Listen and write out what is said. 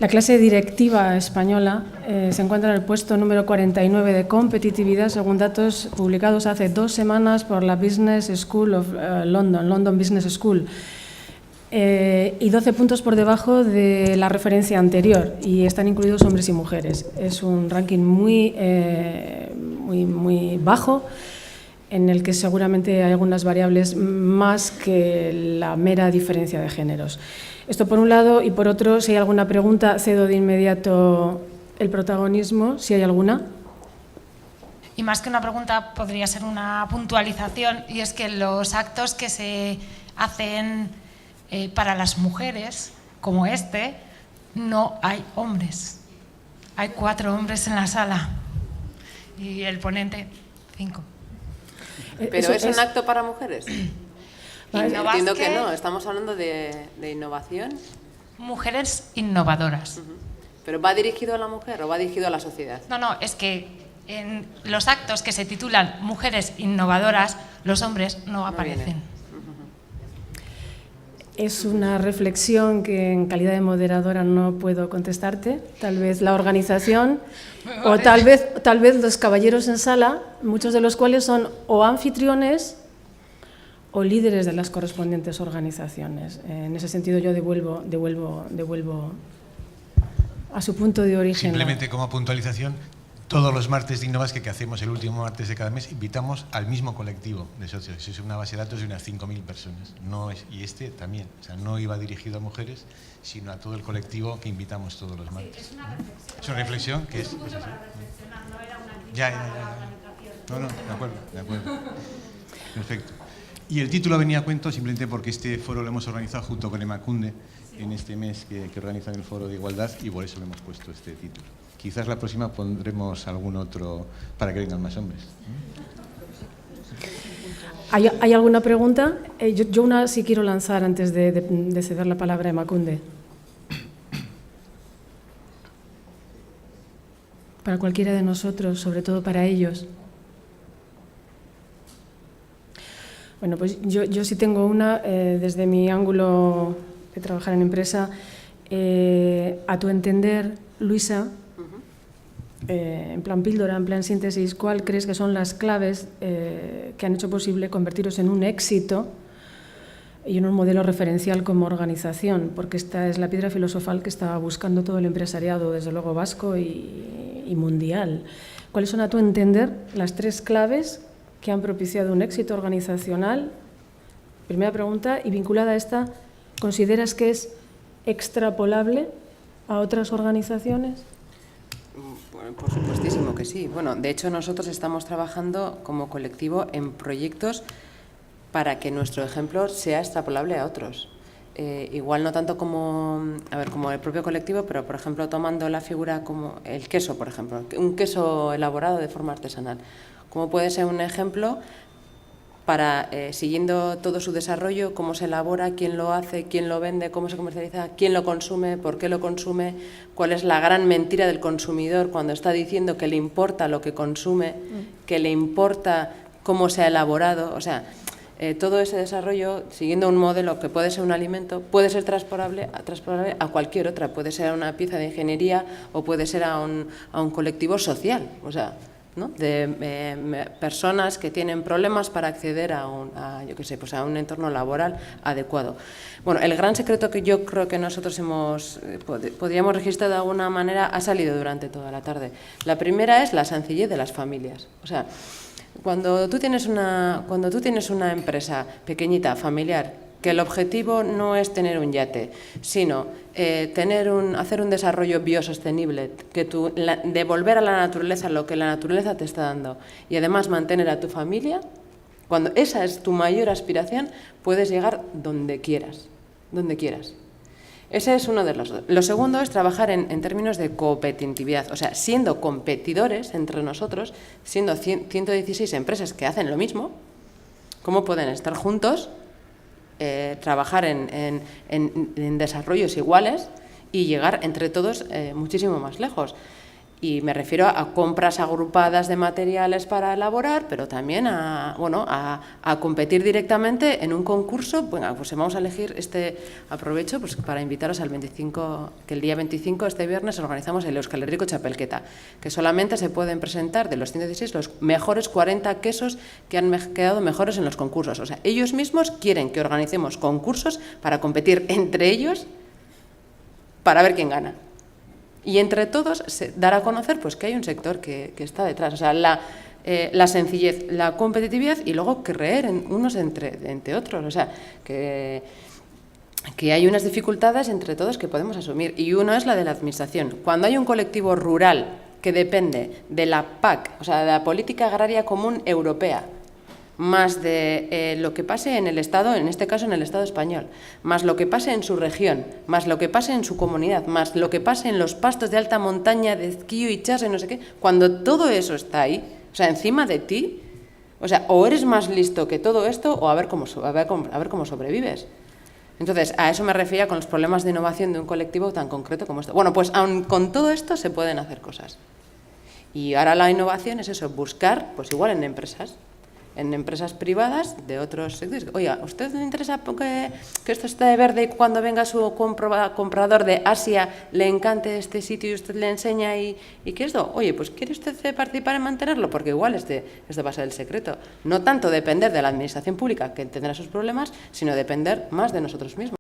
La clase directiva española se encuentra en el puesto número 49 de competitividad, según datos publicados hace 2 semanas por la Business School of London, London Business School, y 12 puntos por debajo de la referencia anterior, y están incluidos hombres y mujeres. Es un ranking muy bajo, en el que seguramente hay algunas variables más que la mera diferencia de géneros. Esto por un lado, y por otro, si hay alguna pregunta, cedo de inmediato el protagonismo, si hay alguna. Y más que una pregunta, podría ser una puntualización, y es que los actos que se hacen para las mujeres, como este, no hay hombres. Hay 4 hombres en la sala y el ponente 5. ¿Pero es un acto para mujeres? Entiendo que no, estamos hablando de innovación. Mujeres innovadoras. ¿Pero va dirigido a la mujer o va dirigido a la sociedad? No, es que en los actos que se titulan Mujeres innovadoras, los hombres no aparecen. Es una reflexión que en calidad de moderadora no puedo contestarte. Tal vez la organización o tal vez los caballeros en sala, muchos de los cuales son o anfitriones o líderes de las correspondientes organizaciones. En ese sentido yo devuelvo a su punto de origen. Simplemente como puntualización, todos los martes de Innovas que hacemos el último martes de cada mes invitamos al mismo colectivo de socios. Es una base de datos de unas 5.000 personas. Y este también, o sea, no iba dirigido a mujeres, sino a todo el colectivo que invitamos todos los martes. Sí, es una reflexión. Es una reflexión que es así. No era una crítica Ya. No, de acuerdo. Perfecto. Y el título venía a cuento simplemente porque este foro lo hemos organizado junto con Emakunde en este mes que organizan el Foro de Igualdad, y por eso le hemos puesto este título. Quizás la próxima pondremos algún otro para que vengan más hombres. ¿Hay alguna pregunta? Yo una sí quiero lanzar antes de ceder la palabra a Emakunde. Para cualquiera de nosotros, sobre todo para ellos. Bueno, pues yo sí tengo una, desde mi ángulo de trabajar en empresa. A tu entender, Luisa, en plan píldora, en plan síntesis, ¿cuál crees que son las claves que han hecho posible convertiros en un éxito y en un modelo referencial como organización? Porque esta es la piedra filosofal que está buscando todo el empresariado, desde luego vasco y mundial. ¿Cuáles son, a tu entender, las 3 claves que han propiciado un éxito organizacional? Primera pregunta, y vinculada a esta, ¿consideras que es extrapolable a otras organizaciones? Por supuestísimo que sí. Bueno, de hecho nosotros estamos trabajando como colectivo en proyectos para que nuestro ejemplo sea extrapolable a otros. Igual no tanto como el propio colectivo, pero por ejemplo tomando la figura como el queso, por ejemplo, un queso elaborado de forma artesanal. ¿Cómo puede ser un ejemplo para, siguiendo todo su desarrollo, cómo se elabora, quién lo hace, quién lo vende, cómo se comercializa, quién lo consume, por qué lo consume, cuál es la gran mentira del consumidor cuando está diciendo que le importa lo que consume, que le importa cómo se ha elaborado? O sea, todo ese desarrollo, siguiendo un modelo que puede ser un alimento, puede ser transportable a cualquier otra, puede ser a una pieza de ingeniería o puede ser a un colectivo social, o sea, ¿no? De personas que tienen problemas para acceder a un entorno laboral adecuado. Bueno, el gran secreto que yo creo que nosotros podríamos registrar de alguna manera ha salido durante toda la tarde. La primera es la sencillez de las familias. O sea, cuando tú tienes una empresa pequeñita, familiar, que el objetivo no es tener un yate, sino hacer un desarrollo biosostenible, devolver a la naturaleza lo que la naturaleza te está dando y además mantener a tu familia, cuando esa es tu mayor aspiración, puedes llegar donde quieras, donde quieras. Ese es uno de los dos. Lo segundo es trabajar en términos de competitividad, o sea, siendo competidores entre nosotros, siendo 116 empresas que hacen lo mismo, ¿cómo pueden estar juntos? Trabajar en desarrollos iguales y llegar entre todos muchísimo más lejos. Y me refiero a compras agrupadas de materiales para elaborar, pero también a competir directamente en un concurso. Bueno, pues vamos a elegir aprovecho pues para invitaros al 25, que el día 25, este viernes, organizamos el Euskal Herriko Txapelketa, que solamente se pueden presentar de los 116 los mejores 40 quesos que han quedado mejores en los concursos. O sea, ellos mismos quieren que organicemos concursos para competir entre ellos para ver quién gana. Y entre todos dar a conocer pues que hay un sector que está detrás, o sea, la sencillez, la competitividad y luego creer en unos entre otros, o sea, que hay unas dificultades entre todos que podemos asumir, y uno es la de la administración. Cuando hay un colectivo rural que depende de la PAC, o sea, de la Política Agraria Común Europea, más de lo que pase en el Estado, en este caso en el Estado español, más lo que pase en su región, más lo que pase en su comunidad, más lo que pase en los pastos de alta montaña, de esquío y chas y no sé qué, cuando todo eso está ahí, o sea, encima de ti, o sea, o eres más listo que todo esto o a ver cómo sobrevives. Entonces, a eso me refería con los problemas de innovación de un colectivo tan concreto como esto. Bueno, pues aun con todo esto se pueden hacer cosas. Y ahora la innovación es eso, buscar, pues igual en empresas privadas de otros sectores. Oiga, ¿a usted le interesa que esto esté de verde y cuando venga su comprador de Asia le encante este sitio y usted le enseña y qué es esto? Oye, pues ¿quiere usted participar en mantenerlo? Porque igual este va a ser el secreto. No tanto depender de la administración pública, que tendrá sus problemas, sino depender más de nosotros mismos.